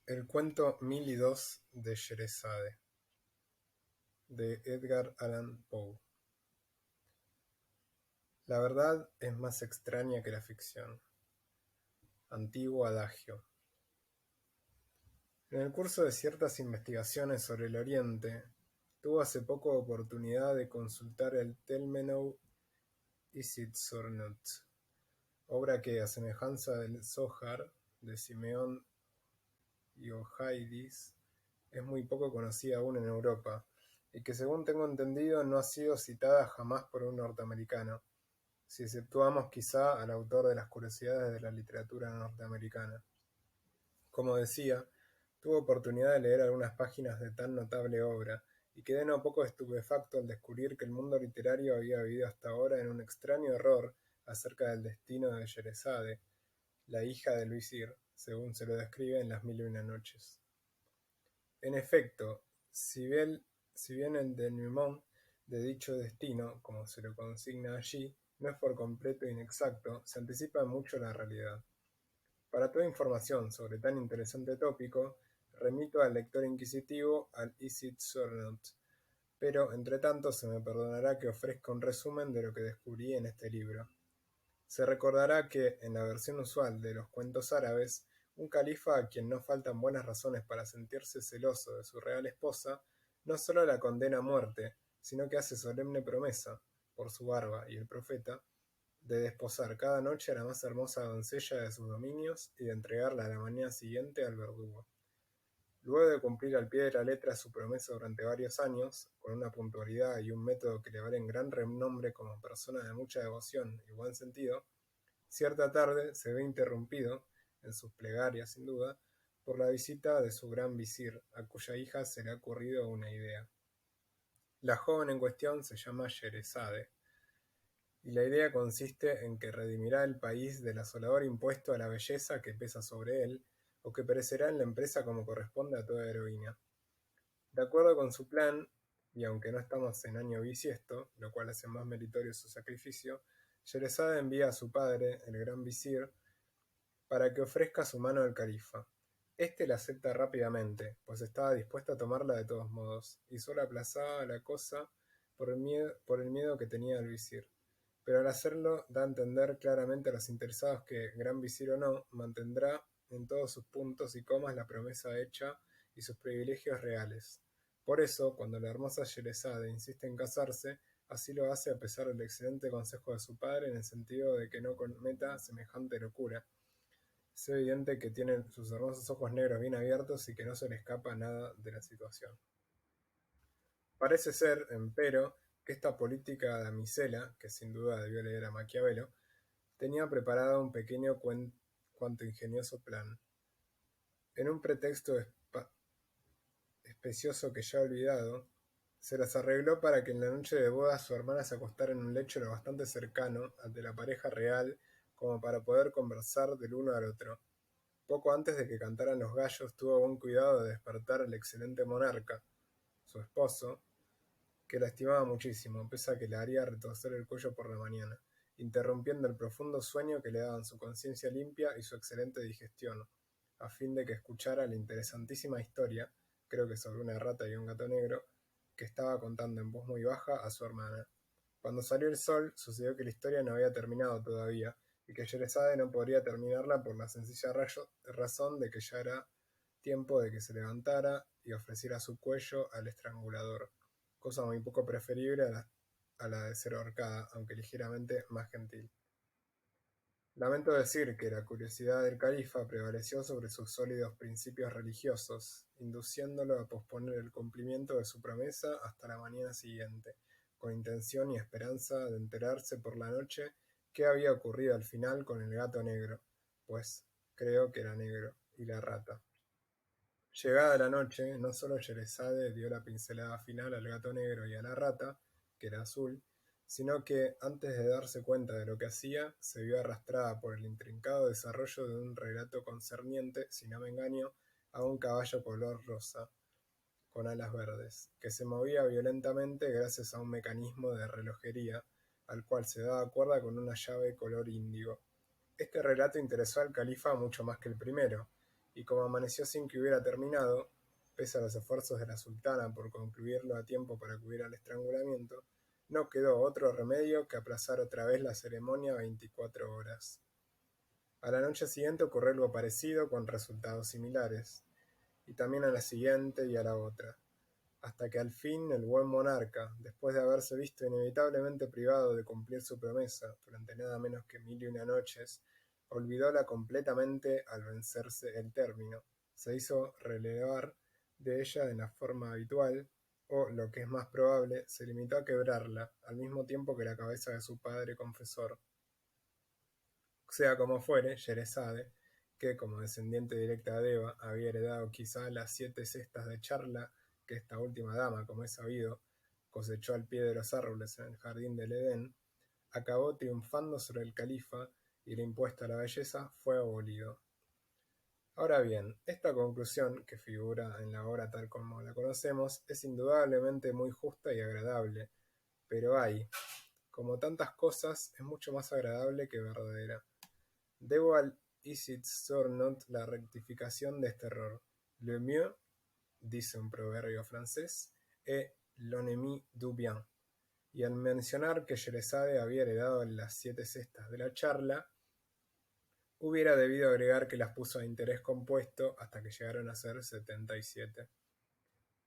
El cuento 1002 de Sherezade, de Edgar Allan Poe. La verdad es más extraña que la ficción. Antiguo adagio. En el curso de ciertas investigaciones sobre el Oriente, tuve hace poco oportunidad de consultar el Telmenau Isitsurnut, obra que, a semejanza del Zohar de Simeón Yohaidis, es muy poco conocida aún en Europa, y que, según tengo entendido, no ha sido citada jamás por un norteamericano, si exceptuamos quizá al autor de Las curiosidades de la literatura norteamericana. Como decía, tuve oportunidad de leer algunas páginas de tan notable obra, y quedé no poco estupefacto al descubrir que el mundo literario había vivido hasta ahora en un extraño error acerca del destino de Sherezade, la hija del visir, según se lo describe en Las mil y una noches. En efecto, si bien el denouement de dicho destino, como se lo consigna allí, no es por completo inexacto, se anticipa mucho la realidad. Para toda información sobre tan interesante tópico, remito al lector inquisitivo al Isitsöornot, pero entretanto se me perdonará que ofrezca un resumen de lo que descubrí en este libro. Se recordará que, en la versión usual de los cuentos árabes, un califa a quien no faltan buenas razones para sentirse celoso de su real esposa, no solo la condena a muerte, sino que hace solemne promesa, por su barba y el profeta, de desposar cada noche a la más hermosa doncella de sus dominios y de entregarla a la mañana siguiente al verdugo. Luego de cumplir al pie de la letra su promesa durante varios años, con una puntualidad y un método que le valen gran renombre como persona de mucha devoción y buen sentido, cierta tarde se ve interrumpido, en sus plegarias sin duda, por la visita de su gran visir, a cuya hija se le ha ocurrido una idea. La joven en cuestión se llama Sherezade, y la idea consiste en que redimirá el país del asolador impuesto a la belleza que pesa sobre él, o que perecerá en la empresa como corresponde a toda heroína. De acuerdo con su plan, y aunque no estamos en año bisiesto, lo cual hace más meritorio su sacrificio, Sherezade envía a su padre, el gran visir, para que ofrezca su mano al califa. Este la acepta rápidamente, pues estaba dispuesto a tomarla de todos modos, y solo aplazaba la cosa por el miedo que tenía el visir. Pero al hacerlo da a entender claramente a los interesados que, gran visir o no, mantendrá en todos sus puntos y comas la promesa hecha y sus privilegios reales. Por eso, cuando la hermosa Sherezade insiste en casarse, así lo hace a pesar del excelente consejo de su padre en el sentido de que no cometa semejante locura. Es evidente que tiene sus hermosos ojos negros bien abiertos y que no se le escapa nada de la situación. Parece ser, empero, que esta política damisela, que sin duda debió leer a Maquiavelo, tenía preparado un pequeño cuanto ingenioso plan. En un pretexto especioso que ya he olvidado, se las arregló para que en la noche de boda su hermana se acostara en un lecho lo bastante cercano al de la pareja real como para poder conversar del uno al otro. Poco antes de que cantaran los gallos, tuvo buen cuidado de despertar al excelente monarca, su esposo, que la estimaba muchísimo, pese a que le haría retorcer el cuello por la mañana, interrumpiendo el profundo sueño que le daban su conciencia limpia y su excelente digestión, a fin de que escuchara la interesantísima historia, creo que sobre una rata y un gato negro, que estaba contando en voz muy baja a su hermana. Cuando salió el sol, sucedió que la historia no había terminado todavía, y que Sherezade no podría terminarla por la sencilla razón de que ya era tiempo de que se levantara y ofreciera su cuello al estrangulador, cosa muy poco preferible a la de ser ahorcada, aunque ligeramente más gentil. Lamento decir que la curiosidad del califa prevaleció sobre sus sólidos principios religiosos, induciéndolo a posponer el cumplimiento de su promesa hasta la mañana siguiente, con intención y esperanza de enterarse por la noche qué había ocurrido al final con el gato negro, pues creo que era negro, y la rata. Llegada la noche, no solo Sherezade dio la pincelada final al gato negro y a la rata, que era azul, sino que, antes de darse cuenta de lo que hacía, se vio arrastrada por el intrincado desarrollo de un relato concerniente, si no me engaño, a un caballo color rosa, con alas verdes, que se movía violentamente gracias a un mecanismo de relojería, al cual se daba cuerda con una llave color índigo. Este relato interesó al califa mucho más que el primero, y como amaneció sin que hubiera terminado, pese a los esfuerzos de la sultana por concluirlo a tiempo para acudir al estrangulamiento, no quedó otro remedio que aplazar otra vez la ceremonia 24 horas. A la noche siguiente ocurrió algo parecido con resultados similares, y también a la siguiente y a la otra, hasta que al fin el buen monarca, después de haberse visto inevitablemente privado de cumplir su promesa durante nada menos que 1001 noches, olvidóla completamente al vencerse el término, se hizo relevar de ella en la forma habitual, o, lo que es más probable, se limitó a quebrarla, al mismo tiempo que la cabeza de su padre confesor. Sea como fuere, Sherezade, que, como descendiente directa de Eva, había heredado quizá las 7 cestas de charla que esta última dama, como es sabido, cosechó al pie de los árboles en el jardín del Edén, acabó triunfando sobre el califa y el impuesto a la belleza fue abolido. Ahora bien, esta conclusión, que figura en la obra tal como la conocemos, es indudablemente muy justa y agradable, pero hay, como tantas cosas, es mucho más agradable que verdadera. Debo al Isitsöornot la rectificación de este error. Le mieux, dice un proverbio francés, est l'ennemi du bien. Y al mencionar que Sherezade había heredado las 7 cestas de la charla, hubiera debido agregar que las puso a interés compuesto hasta que llegaron a ser 77.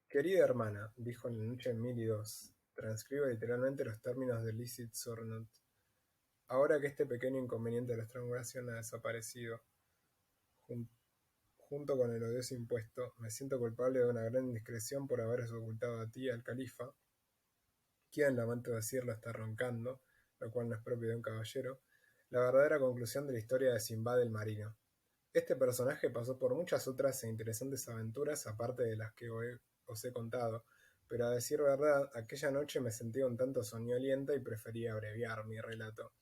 Querida hermana, dijo en la noche 1002, transcribo literalmente los términos del Isitsöornot. Ahora que este pequeño inconveniente de la estrangulación ha desaparecido, junto con el odioso impuesto, me siento culpable de una gran indiscreción por haberos ocultado a ti y al califa, quien, lamento decirlo, está roncando, lo cual no es propio de un caballero, la verdadera conclusión de la historia de Simbad el marino. Este personaje pasó por muchas otras e interesantes aventuras aparte de las que os he contado, pero a decir verdad, aquella noche me sentía un tanto soñolienta y preferí abreviar mi relato.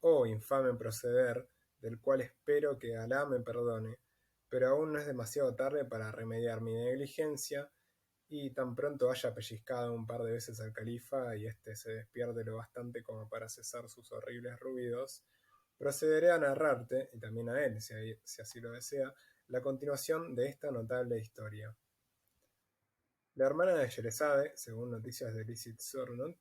Oh infame proceder, del cual espero que Alá me perdone, pero aún no es demasiado tarde para remediar mi negligencia, y tan pronto haya pellizcado un par de veces al califa y éste se despierte lo bastante como para cesar sus horribles ruidos, procederé a narrarte, y también a él, si así lo desea, la continuación de esta notable historia. La hermana de Sherezade, según noticias de Isitsöornot,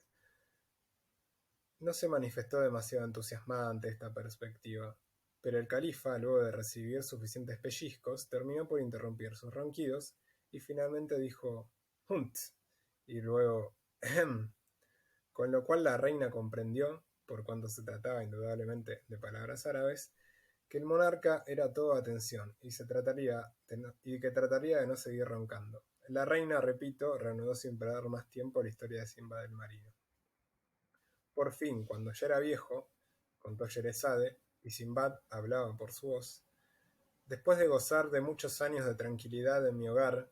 no se manifestó demasiado entusiasmada ante esta perspectiva, pero el califa, luego de recibir suficientes pellizcos, terminó por interrumpir sus ronquidos y finalmente dijo «Hunt» y luego «Ehem», con lo cual la reina comprendió, por cuanto se trataba indudablemente de palabras árabes, que el monarca era todo atención y que trataría de no seguir roncando. La reina, repito, reanudó sin perder más tiempo la historia de Simba del Marino. Por fin, cuando ya era viejo, contó Sherezade, y Simbad hablaba por su voz, después de gozar de muchos años de tranquilidad en mi hogar,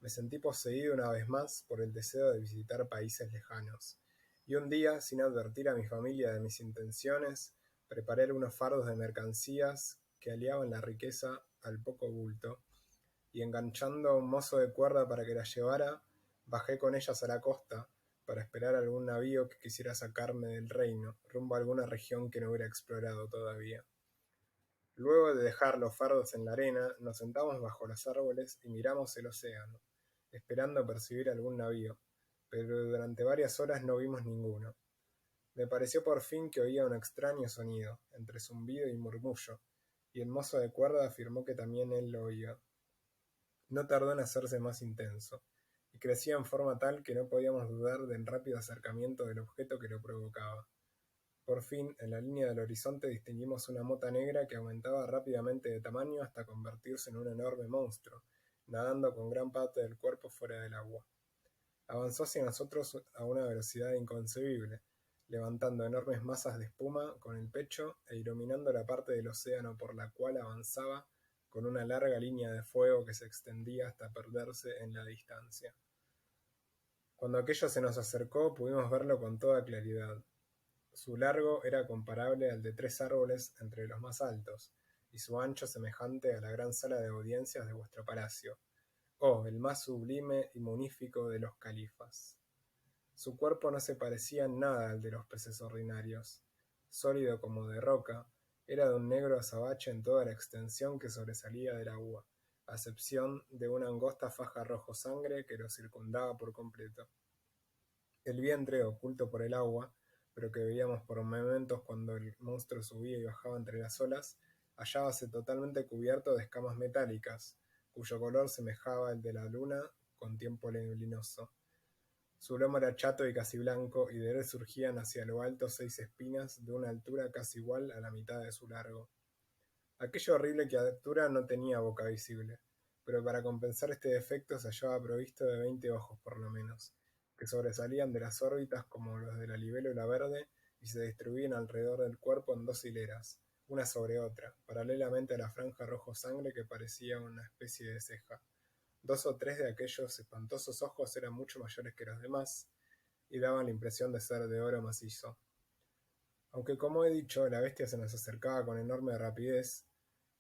me sentí poseído una vez más por el deseo de visitar países lejanos, y un día, sin advertir a mi familia de mis intenciones, preparé algunos fardos de mercancías que aliaban la riqueza al poco bulto, y enganchando a un mozo de cuerda para que las llevara, bajé con ellas a la costa, para esperar algún navío que quisiera sacarme del reino, rumbo a alguna región que no hubiera explorado todavía. Luego de dejar los fardos en la arena, nos sentamos bajo los árboles y miramos el océano, esperando percibir algún navío, pero durante varias horas no vimos ninguno. Me pareció por fin que oía un extraño sonido, entre zumbido y murmullo, y el mozo de cuerda afirmó que también él lo oía. No tardó en hacerse más intenso, y crecía en forma tal que no podíamos dudar del rápido acercamiento del objeto que lo provocaba. Por fin, en la línea del horizonte distinguimos una mota negra que aumentaba rápidamente de tamaño hasta convertirse en un enorme monstruo, nadando con gran parte del cuerpo fuera del agua. Avanzó hacia nosotros a una velocidad inconcebible, levantando enormes masas de espuma con el pecho e iluminando la parte del océano por la cual avanzaba con una larga línea de fuego que se extendía hasta perderse en la distancia. Cuando aquello se nos acercó pudimos verlo con toda claridad. Su largo era comparable al de 3 árboles entre los más altos, y su ancho semejante a la gran sala de audiencias de vuestro palacio. Oh, el más sublime y munífico de los califas. Su cuerpo no se parecía en nada al de los peces ordinarios. Sólido como de roca, era de un negro azabache en toda la extensión que sobresalía del agua, a excepción de una angosta faja rojo sangre que lo circundaba por completo. El vientre, oculto por el agua, pero que veíamos por momentos cuando el monstruo subía y bajaba entre las olas, hallábase totalmente cubierto de escamas metálicas, cuyo color semejaba el de la luna con tiempo neblinoso. Su lomo era chato y casi blanco, y de él surgían hacia lo alto 6 espinas de una altura casi igual a la mitad de su largo. Aquella horrible criatura no tenía boca visible, pero para compensar este defecto se hallaba provisto de 20 ojos por lo menos, que sobresalían de las órbitas como los de la libélula verde y se distribuían alrededor del cuerpo en 2 hileras, una sobre otra, paralelamente a la franja rojo sangre que parecía una especie de ceja. 2 o 3 de aquellos espantosos ojos eran mucho mayores que los demás y daban la impresión de ser de oro macizo. Aunque, como he dicho, la bestia se nos acercaba con enorme rapidez,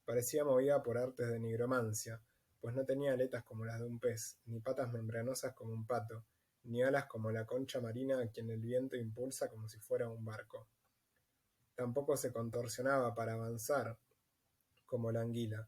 parecía movida por artes de nigromancia, pues no tenía aletas como las de un pez, ni patas membranosas como un pato, ni alas como la concha marina a quien el viento impulsa como si fuera un barco. Tampoco se contorsionaba para avanzar, como la anguila.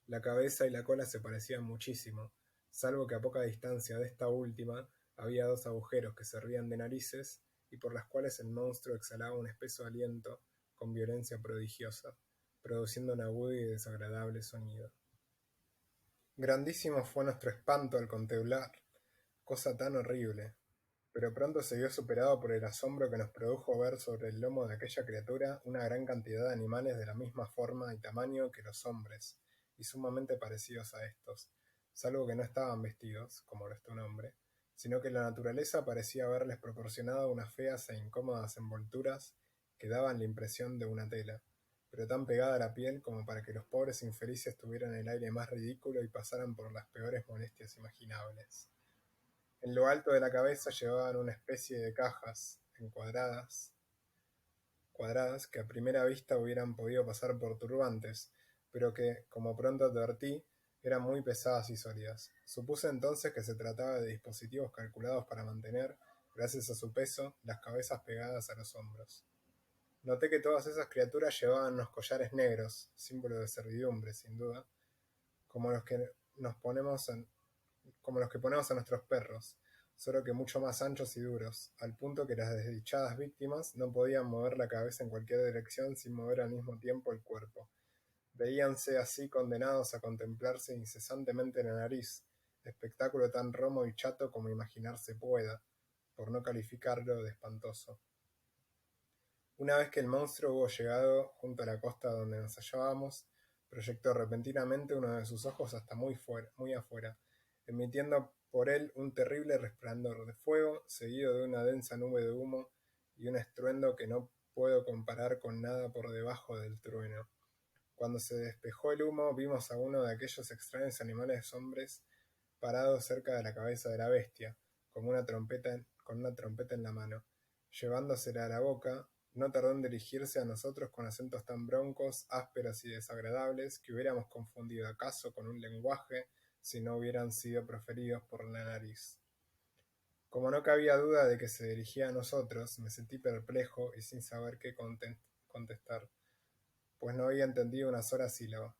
La cabeza y la cola se parecían muchísimo, salvo que a poca distancia de esta última había 2 agujeros que servían de narices y por las cuales el monstruo exhalaba un espeso aliento con violencia prodigiosa, produciendo un agudo y desagradable sonido. Grandísimo fue nuestro espanto al contemplar cosa tan horrible, pero pronto se vio superado por el asombro que nos produjo ver sobre el lomo de aquella criatura una gran cantidad de animales de la misma forma y tamaño que los hombres, y sumamente parecidos a estos, salvo que no estaban vestidos, como lo está un hombre, sino que la naturaleza parecía haberles proporcionado unas feas e incómodas envolturas que daban la impresión de una tela, pero tan pegada a la piel como para que los pobres infelices tuvieran el aire más ridículo y pasaran por las peores molestias imaginables. En lo alto de la cabeza llevaban una especie de cajas cuadradas que a primera vista hubieran podido pasar por turbantes, pero que, como pronto advertí, eran muy pesadas y sólidas. Supuse entonces que se trataba de dispositivos calculados para mantener, gracias a su peso, las cabezas pegadas a los hombros. Noté que todas esas criaturas llevaban unos collares negros, símbolo de servidumbre, sin duda, como los que nos ponemos como los que ponemos a nuestros perros, solo que mucho más anchos y duros, al punto que las desdichadas víctimas no podían mover la cabeza en cualquier dirección sin mover al mismo tiempo el cuerpo. Veíanse así condenados a contemplarse incesantemente la nariz, espectáculo tan romo y chato como imaginarse pueda, por no calificarlo de espantoso. Una vez que el monstruo hubo llegado junto a la costa donde nos hallábamos, proyectó repentinamente uno de sus ojos hasta muy afuera, emitiendo por él un terrible resplandor de fuego, seguido de una densa nube de humo y un estruendo que no puedo comparar con nada por debajo del trueno. Cuando se despejó el humo, vimos a uno de aquellos extraños animales hombres parado cerca de la cabeza de la bestia, con una trompeta en la mano. Llevándosela a la boca, no tardó en dirigirse a nosotros con acentos tan broncos, ásperos y desagradables que hubiéramos confundido acaso con un lenguaje si no hubieran sido proferidos por la nariz. Como no cabía duda de que se dirigía a nosotros, me sentí perplejo y sin saber qué contestar, pues no había entendido una sola sílaba.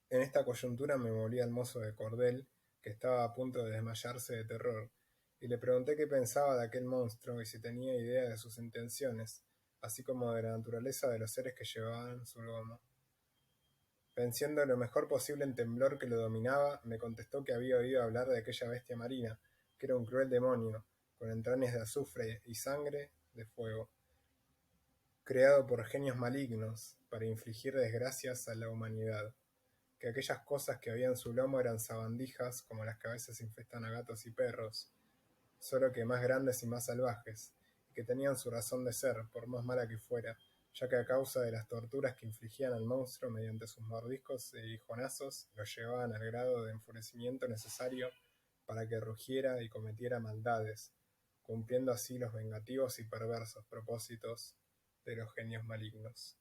En esta coyuntura me volví al mozo de cordel, que estaba a punto de desmayarse de terror, y le pregunté qué pensaba de aquel monstruo y si tenía idea de sus intenciones, así como de la naturaleza de los seres que llevaban su lomo. Venciendo lo mejor posible el temblor que lo dominaba, me contestó que había oído hablar de aquella bestia marina, que era un cruel demonio, con entrañas de azufre y sangre de fuego, creado por genios malignos para infligir desgracias a la humanidad, que aquellas cosas que había en su lomo eran sabandijas como las que a veces infestan a gatos y perros, solo que más grandes y más salvajes, y que tenían su razón de ser, por más mala que fuera, ya que a causa de las torturas que infligían al monstruo mediante sus mordiscos e hijonazos, lo llevaban al grado de enfurecimiento necesario para que rugiera y cometiera maldades, cumpliendo así los vengativos y perversos propósitos de los genios malignos.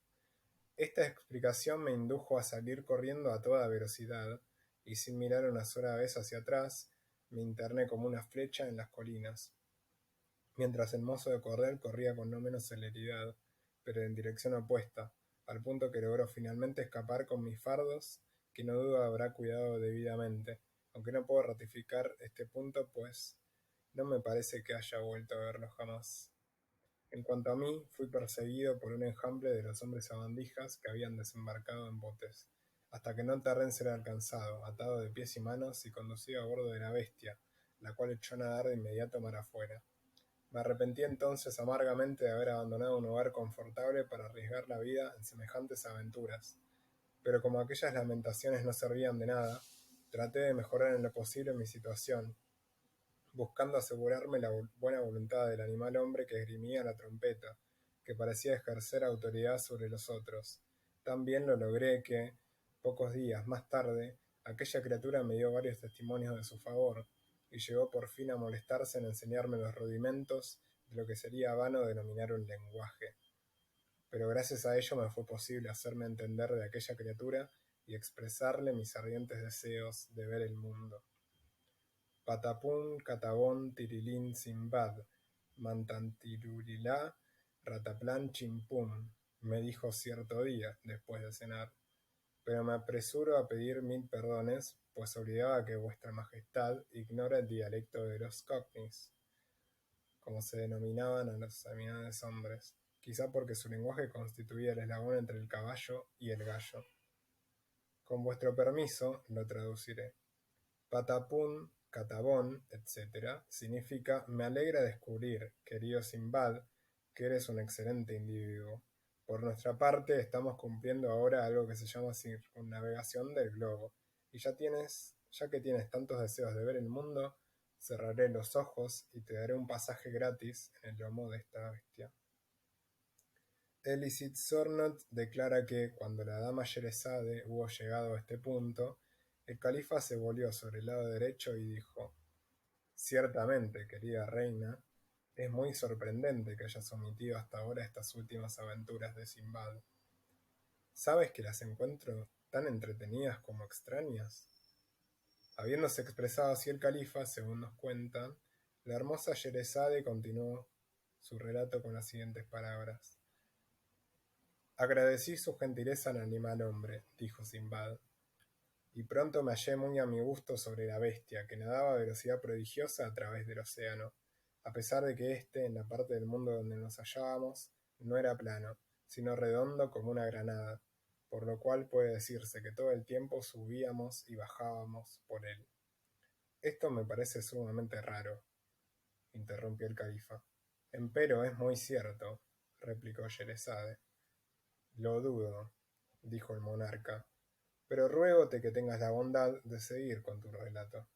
Esta explicación me indujo a salir corriendo a toda velocidad, y sin mirar una sola vez hacia atrás, me interné como una flecha en las colinas, mientras el mozo de cordel corría con no menos celeridad, pero en dirección opuesta, al punto que logró finalmente escapar con mis fardos que no dudo habrá cuidado debidamente, aunque no puedo ratificar este punto, pues no me parece que haya vuelto a verlo jamás. En cuanto a mí, fui perseguido por un enjambre de los hombres sabandijas que habían desembarcado en botes, hasta que no tardé en ser alcanzado, atado de pies y manos y conducido a bordo de la bestia, la cual echó a nadar de inmediato mar afuera. Me arrepentí entonces amargamente de haber abandonado un hogar confortable para arriesgar la vida en semejantes aventuras, pero como aquellas lamentaciones no servían de nada, traté de mejorar en lo posible mi situación, buscando asegurarme la buena voluntad del animal hombre que esgrimía la trompeta, que parecía ejercer autoridad sobre los otros. Tan bien lo logré que, pocos días más tarde, aquella criatura me dio varios testimonios de su favor, y llegó por fin a molestarse en enseñarme los rudimentos de lo que sería vano denominar un lenguaje. Pero gracias a ello me fue posible hacerme entender de aquella criatura y expresarle mis ardientes deseos de ver el mundo. Patapún, catabón, tirilín, Simbad, mantantirurilá, rataplán, chimpún, me dijo cierto día, después de cenar. Pero me apresuro a pedir 1000 perdones, pues olvidaba que vuestra majestad ignora el dialecto de los cockneys, como se denominaban a los seminares hombres, quizá porque su lenguaje constituía el eslabón entre el caballo y el gallo. Con vuestro permiso, lo traduciré. Patapún, catabón, etc., significa me alegra descubrir, querido Simbad, que eres un excelente individuo. Por nuestra parte, estamos cumpliendo ahora algo que se llama circunnavegación del globo, y ya que tienes tantos deseos de ver el mundo, cerraré los ojos y te daré un pasaje gratis en el lomo de esta bestia. Elicit Sornot declara que, cuando la dama Sherezade hubo llegado a este punto, el califa se volvió sobre el lado derecho y dijo: «Ciertamente, querida reina, es muy sorprendente que hayas omitido hasta ahora estas últimas aventuras de Simbad. ¿Sabes que las encuentro tan entretenidas como extrañas?». Habiéndose expresado así el califa, según nos cuentan, la hermosa Sherezade continuó su relato con las siguientes palabras: «Agradecí su gentileza al animal hombre», dijo Simbad, «y pronto me hallé muy a mi gusto sobre la bestia, que nadaba a velocidad prodigiosa a través del océano, a pesar de que éste, en la parte del mundo donde nos hallábamos, no era plano, sino redondo como una granada, por lo cual puede decirse que todo el tiempo subíamos y bajábamos por él». «Esto me parece sumamente raro», interrumpió el califa. «Empero es muy cierto», replicó Sherezade. «Lo dudo», dijo el monarca, «pero ruégote que tengas la bondad de seguir con tu relato».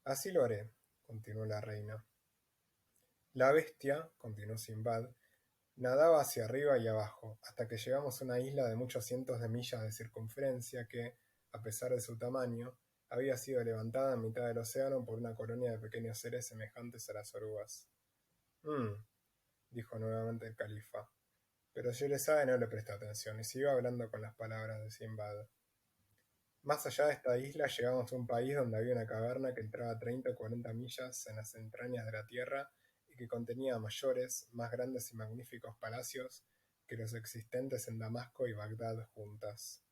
«Así lo haré», continuó la reina. «La bestia», continuó Simbad, «nadaba hacia arriba y abajo, hasta que llegamos a una isla de muchos cientos de millas de circunferencia que, a pesar de su tamaño, había sido levantada en mitad del océano por una colonia de pequeños seres semejantes a las orugas». Dijo nuevamente el califa, pero Sherezade no le prestó atención y siguió hablando con las palabras de Simbad. «Más allá de esta isla llegamos a un país donde había una caverna que entraba 30 o 40 millas en las entrañas de la tierra y que contenía mayores, más grandes y magníficos palacios que los existentes en Damasco y Bagdad juntas.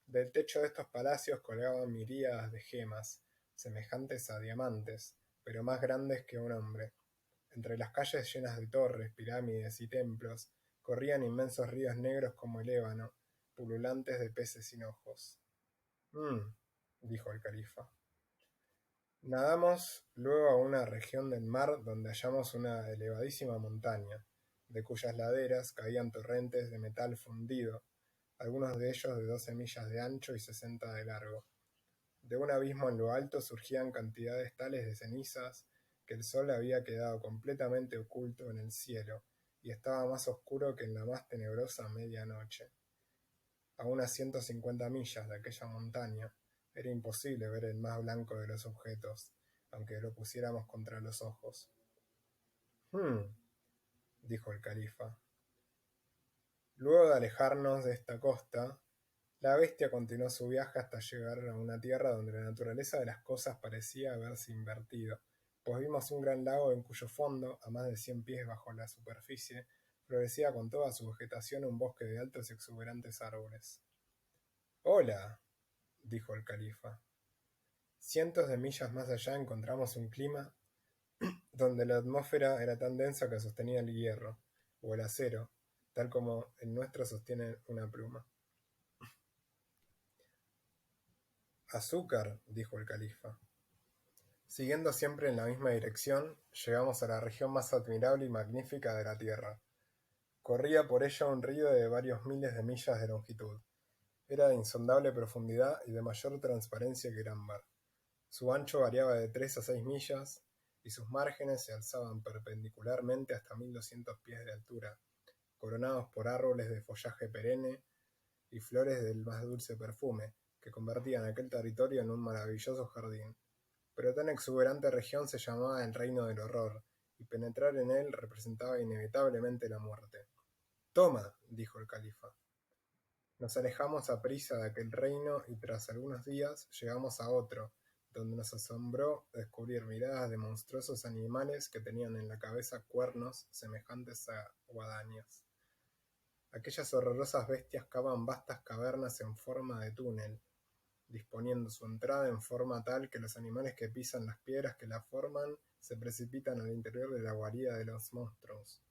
Del techo de estos palacios colgaban miríadas de gemas, semejantes a diamantes, pero más grandes que un hombre. Entre las calles llenas de torres, pirámides y templos, corrían inmensos ríos negros como el ébano, pululantes de peces sin ojos. Dijo el califa. Nadamos luego a una región del mar donde hallamos una elevadísima montaña, de cuyas laderas caían torrentes de metal fundido, algunos de ellos de 12 millas de ancho y 60 de largo. De un abismo en lo alto surgían cantidades tales de cenizas que el sol había quedado completamente oculto en el cielo y estaba más oscuro que en la más tenebrosa medianoche. A unas 150 millas de aquella montaña era imposible ver el más blanco de los objetos, aunque lo pusiéramos contra los ojos. Dijo el califa. Luego de alejarnos de esta costa, la bestia continuó su viaje hasta llegar a una tierra donde la naturaleza de las cosas parecía haberse invertido, pues vimos un gran lago en cuyo fondo, a más de 100 pies bajo la superficie, florecía con toda su vegetación un bosque de altos y exuberantes árboles. «Hola», dijo el califa. Cientos de millas más allá encontramos un clima donde la atmósfera era tan densa que sostenía el hierro, o el acero, tal como el nuestro sostiene una pluma. Azúcar, dijo el califa. Siguiendo siempre en la misma dirección, llegamos a la región más admirable y magnífica de la tierra. Corría por ella un río de varios miles de millas de longitud. Era de insondable profundidad y de mayor transparencia que el ámbar. Su ancho variaba de 3 a 6 millas, y sus márgenes se alzaban perpendicularmente hasta 1200 pies de altura, coronados por árboles de follaje perenne y flores del más dulce perfume, que convertían aquel territorio en un maravilloso jardín. Pero tan exuberante región se llamaba el reino del horror, y penetrar en él representaba inevitablemente la muerte. «Toma», dijo el califa. Nos alejamos aprisa de aquel reino y tras algunos días llegamos a otro, donde nos asombró descubrir miradas de monstruosos animales que tenían en la cabeza cuernos semejantes a guadañas. Aquellas horrorosas bestias cavan vastas cavernas en forma de túnel, disponiendo su entrada en forma tal que los animales que pisan las piedras que la forman se precipitan al interior de la guarida de los monstruos,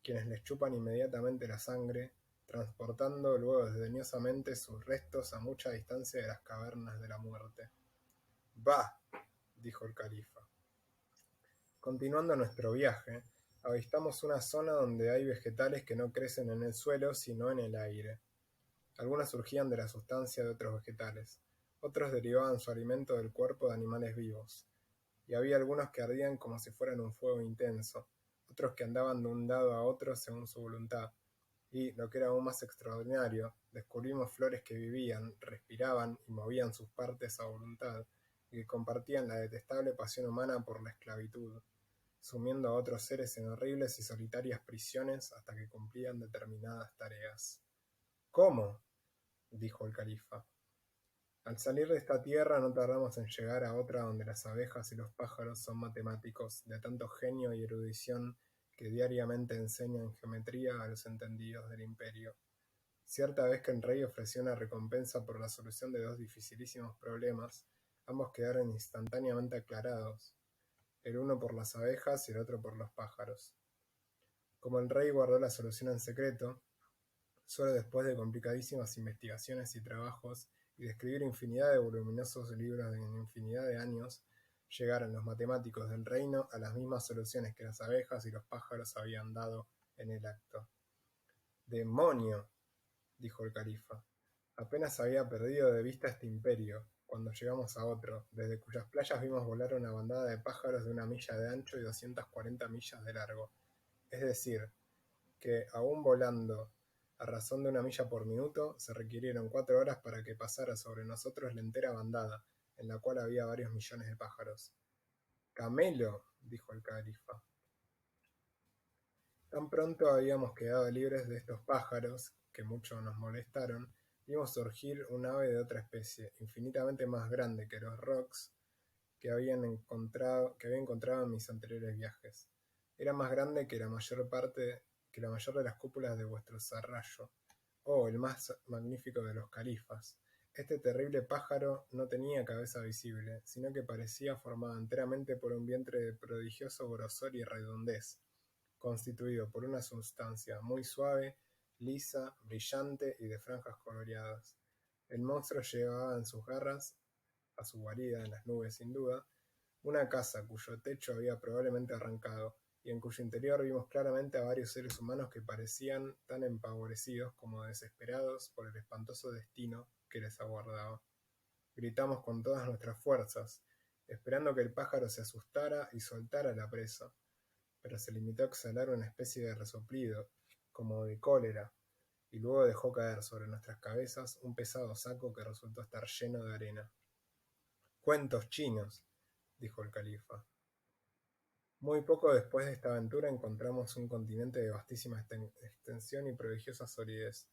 quienes les chupan inmediatamente la sangre, transportando luego desdeñosamente sus restos a mucha distancia de las cavernas de la muerte. «Bah», dijo el califa. Continuando nuestro viaje, avistamos una zona donde hay vegetales que no crecen en el suelo sino en el aire. Algunos surgían de la sustancia de otros vegetales, otros derivaban su alimento del cuerpo de animales vivos, y había algunos que ardían como si fueran un fuego intenso, otros que andaban de un lado a otro según su voluntad, y, lo que era aún más extraordinario, descubrimos flores que vivían, respiraban y movían sus partes a voluntad, y que compartían la detestable pasión humana por la esclavitud, sumiendo a otros seres en horribles y solitarias prisiones hasta que cumplían determinadas tareas. «¿Cómo?», dijo el califa. «Al salir de esta tierra no tardamos en llegar a otra donde las abejas y los pájaros son matemáticos de tanto genio y erudición que diariamente enseñan geometría a los entendidos del imperio. Cierta vez que el rey ofreció una recompensa por la solución de 2 dificilísimos problemas, ambos quedaron instantáneamente aclarados, el uno por las abejas y el otro por los pájaros. Como el rey guardó la solución en secreto, solo después de complicadísimas investigaciones y trabajos y de escribir infinidad de voluminosos libros en infinidad de años, llegaron los matemáticos del reino a las mismas soluciones que las abejas y los pájaros habían dado en el acto. «¡Demonio!», dijo el califa. Apenas había perdido de vista este imperio, cuando llegamos a otro, desde cuyas playas vimos volar una bandada de pájaros de 1 milla de ancho y 240 millas de largo. Es decir, que, aún volando a razón de 1 milla por minuto, se requirieron 4 horas para que pasara sobre nosotros la entera bandada, en la cual había varios millones de pájaros. «¡Camelo!», dijo el califa. Tan pronto habíamos quedado libres de estos pájaros, que mucho nos molestaron, vimos surgir un ave de otra especie, infinitamente más grande que los rocs que había encontrado en mis anteriores viajes. Era más grande que la mayor de las cúpulas de vuestro serrallo. Oh, el más magnífico de los califas. Este terrible pájaro no tenía cabeza visible, sino que parecía formado enteramente por un vientre de prodigioso grosor y redondez, constituido por una sustancia muy suave, lisa, brillante y de franjas coloreadas. El monstruo llevaba en sus garras, a su guarida en las nubes sin duda, una casa cuyo techo había probablemente arrancado, y en cuyo interior vimos claramente a varios seres humanos que parecían tan empavorecidos como desesperados por el espantoso destino que les aguardaba. Gritamos con todas nuestras fuerzas, esperando que el pájaro se asustara y soltara la presa, pero se limitó a exhalar una especie de resoplido, como de cólera, y luego dejó caer sobre nuestras cabezas un pesado saco que resultó estar lleno de arena. «Cuentos chinos», dijo el califa. Muy poco después de esta aventura encontramos un continente de vastísima extensión y prodigiosa solidez,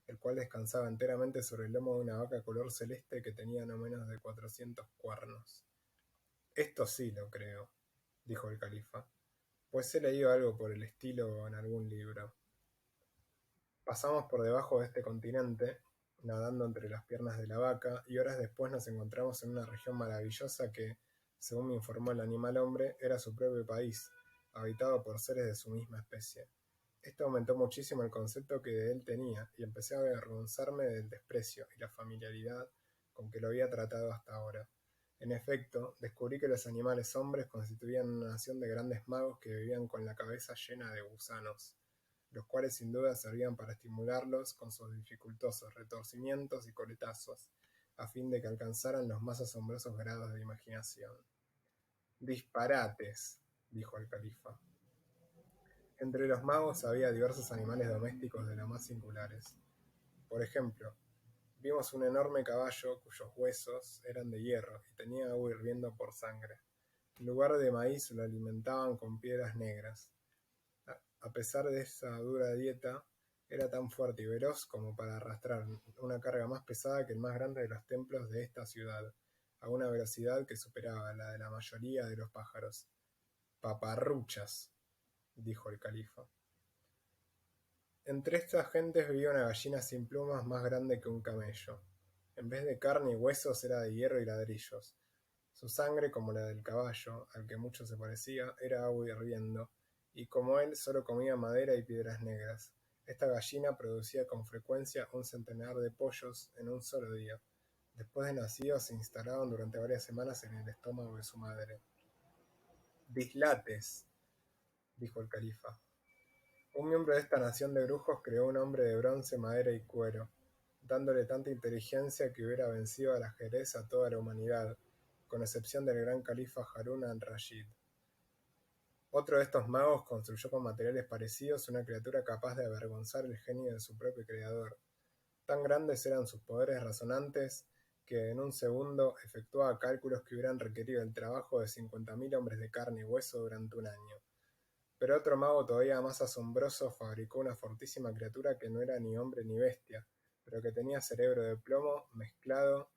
el cual descansaba enteramente sobre el lomo de una vaca color celeste que tenía no menos de 400 cuernos. «Esto sí lo creo», dijo el califa, «pues he leído algo por el estilo en algún libro». Pasamos por debajo de este continente, nadando entre las piernas de la vaca, y horas después nos encontramos en una región maravillosa que, según me informó el animal hombre, era su propio país, habitado por seres de su misma especie. Esto aumentó muchísimo el concepto que de él tenía, y empecé a avergonzarme del desprecio y la familiaridad con que lo había tratado hasta ahora. En efecto, descubrí que los animales hombres constituían una nación de grandes magos que vivían con la cabeza llena de gusanos, los cuales sin duda servían para estimularlos con sus dificultosos retorcimientos y coletazos, a fin de que alcanzaran los más asombrosos grados de imaginación. Disparates, dijo el califa. Entre los magos había diversos animales domésticos de los más singulares. Por ejemplo, vimos un enorme caballo cuyos huesos eran de hierro y tenía agua hirviendo por sangre. En lugar de maíz lo alimentaban con piedras negras. A pesar de esa dura dieta, era tan fuerte y veloz como para arrastrar una carga más pesada que el más grande de los templos de esta ciudad, a una velocidad que superaba la de la mayoría de los pájaros. Paparruchas, dijo el califa. Entre estas gentes vivía una gallina sin plumas más grande que un camello. En vez de carne y huesos era de hierro y ladrillos. Su sangre, como la del caballo, al que mucho se parecía, era agua hirviendo, y como él solo comía madera y piedras negras. Esta gallina producía con frecuencia un centenar de pollos en un solo día. Después de nacidos se instalaban durante varias semanas en el estómago de su madre. Dislates, dijo el califa. Un miembro de esta nación de brujos creó un hombre de bronce, madera y cuero, dándole tanta inteligencia que hubiera vencido al ajedrez a toda la humanidad, con excepción del gran califa Harún al-Rashid. Otro de estos magos construyó con materiales parecidos una criatura capaz de avergonzar el genio de su propio creador. Tan grandes eran sus poderes razonantes que en un segundo efectuaba cálculos que hubieran requerido el trabajo de 50.000 hombres de carne y hueso durante un año. Pero otro mago todavía más asombroso fabricó una fortísima criatura que no era ni hombre ni bestia, pero que tenía cerebro de plomo mezclado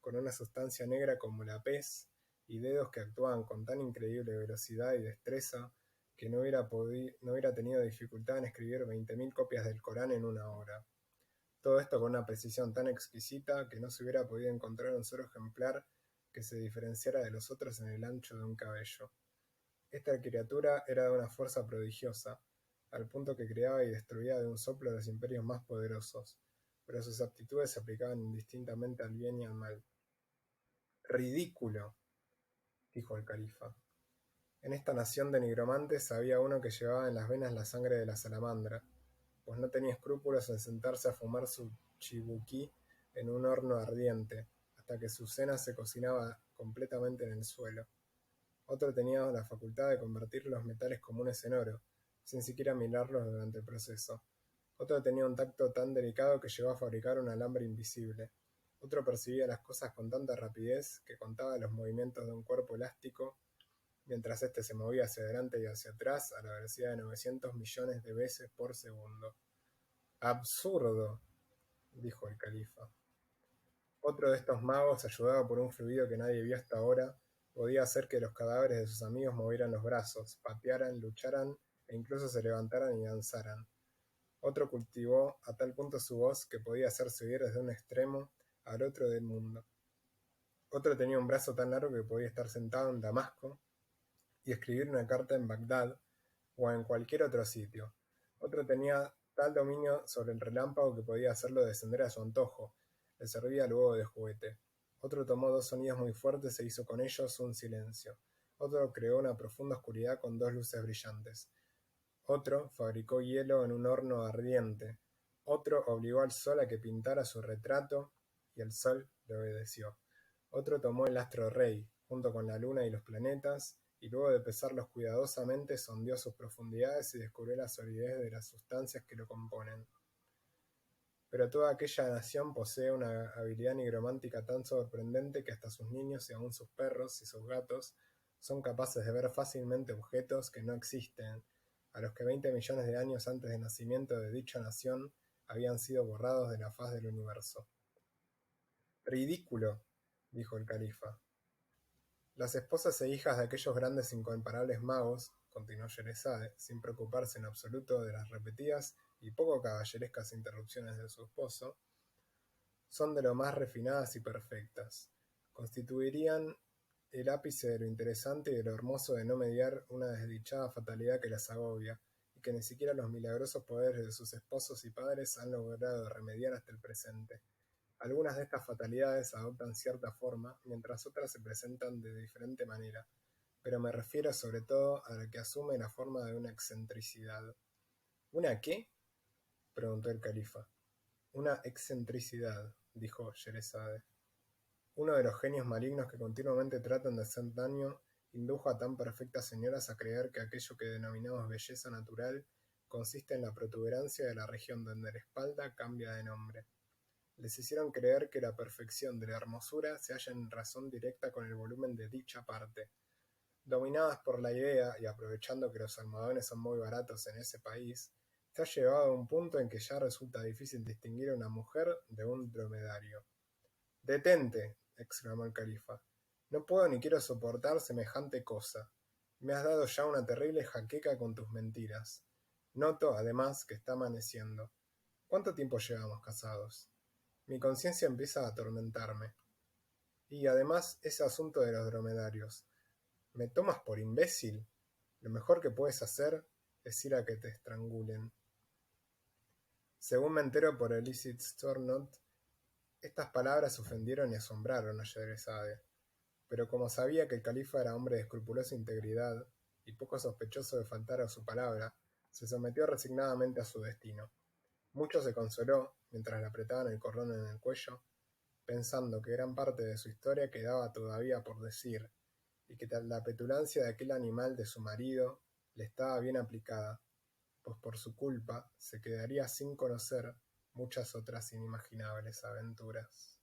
con una sustancia negra como la pez, y dedos que actuaban con tan increíble velocidad y destreza que no hubiera tenido dificultad en escribir 20.000 copias del Corán en una hora. Todo esto con una precisión tan exquisita que no se hubiera podido encontrar un solo ejemplar que se diferenciara de los otros en el ancho de un cabello. Esta criatura era de una fuerza prodigiosa, al punto que creaba y destruía de un soplo los imperios más poderosos, pero sus aptitudes se aplicaban indistintamente al bien y al mal. Ridículo, dijo el califa. En esta nación de nigromantes había uno que llevaba en las venas la sangre de la salamandra, pues no tenía escrúpulos en sentarse a fumar su chibuquí en un horno ardiente, hasta que su cena se cocinaba completamente en el suelo. Otro tenía la facultad de convertir los metales comunes en oro, sin siquiera mirarlos durante el proceso. Otro tenía un tacto tan delicado que llegó a fabricar un alambre invisible. Otro percibía las cosas con tanta rapidez que contaba los movimientos de un cuerpo elástico, mientras éste se movía hacia adelante y hacia atrás a la velocidad de 900 millones de veces por segundo. ¡Absurdo!, dijo el califa. Otro de estos magos, ayudado por un fluido que nadie vio hasta ahora, podía hacer que los cadáveres de sus amigos movieran los brazos, patearan, lucharan e incluso se levantaran y danzaran. Otro cultivó a tal punto su voz que podía hacerse oír desde un extremo al otro del mundo. Otro tenía un brazo tan largo que podía estar sentado en Damasco y escribir una carta en Bagdad o en cualquier otro sitio. Otro tenía tal dominio sobre el relámpago que podía hacerlo descender a su antojo, le servía luego de juguete. Otro tomó dos sonidos muy fuertes e hizo con ellos un silencio. Otro creó una profunda oscuridad con dos luces brillantes. Otro fabricó hielo en un horno ardiente. Otro obligó al sol a que pintara su retrato, y el sol le obedeció. Otro tomó el astro rey, junto con la luna y los planetas, y luego de pesarlos cuidadosamente sondeó sus profundidades y descubrió la solidez de las sustancias que lo componen. Pero toda aquella nación posee una habilidad nigromántica tan sorprendente que hasta sus niños y aun sus perros y sus gatos son capaces de ver fácilmente objetos que no existen, a los que 20 millones de años antes del nacimiento de dicha nación habían sido borrados de la faz del universo. Ridículo, dijo el califa. Las esposas e hijas de aquellos grandes e incomparables magos, continuó Sherezade, sin preocuparse en absoluto de las repetidas y poco caballerescas interrupciones de su esposo, son de lo más refinadas y perfectas. Constituirían el ápice de lo interesante y de lo hermoso de no mediar una desdichada fatalidad que las agobia, y que ni siquiera los milagrosos poderes de sus esposos y padres han logrado remediar hasta el presente. Algunas de estas fatalidades adoptan cierta forma, mientras otras se presentan de diferente manera, pero me refiero sobre todo a la que asume la forma de una excentricidad. ¿Una qué?, preguntó el califa. Una excentricidad, dijo Sherezade. Uno de los genios malignos que continuamente tratan de hacer daño indujo a tan perfectas señoras a creer que aquello que denominamos belleza natural consiste en la protuberancia de la región donde la espalda cambia de nombre. Les hicieron creer que la perfección de la hermosura se halla en razón directa con el volumen de dicha parte. Dominadas por la idea, y aprovechando que los almohadones son muy baratos en ese país, se ha llegado a un punto en que ya resulta difícil distinguir a una mujer de un dromedario. —¡Detente! —exclamó el califa—. No puedo ni quiero soportar semejante cosa. Me has dado ya una terrible jaqueca con tus mentiras. Noto, además, que está amaneciendo. ¿Cuánto tiempo llevamos casados? Mi conciencia empieza a atormentarme. Y, además, ese asunto de los dromedarios. ¿Me tomas por imbécil? Lo mejor que puedes hacer es ir a que te estrangulen. Según me entero por el Illicit Stornot, estas palabras ofendieron y asombraron a Scheherazade, pero como sabía que el califa era hombre de escrupulosa integridad y poco sospechoso de faltar a su palabra, se sometió resignadamente a su destino. Mucho se consoló, mientras le apretaban el cordón en el cuello, pensando que gran parte de su historia quedaba todavía por decir, y que la petulancia de aquel animal de su marido le estaba bien aplicada, pues por su culpa se quedaría sin conocer muchas otras inimaginables aventuras.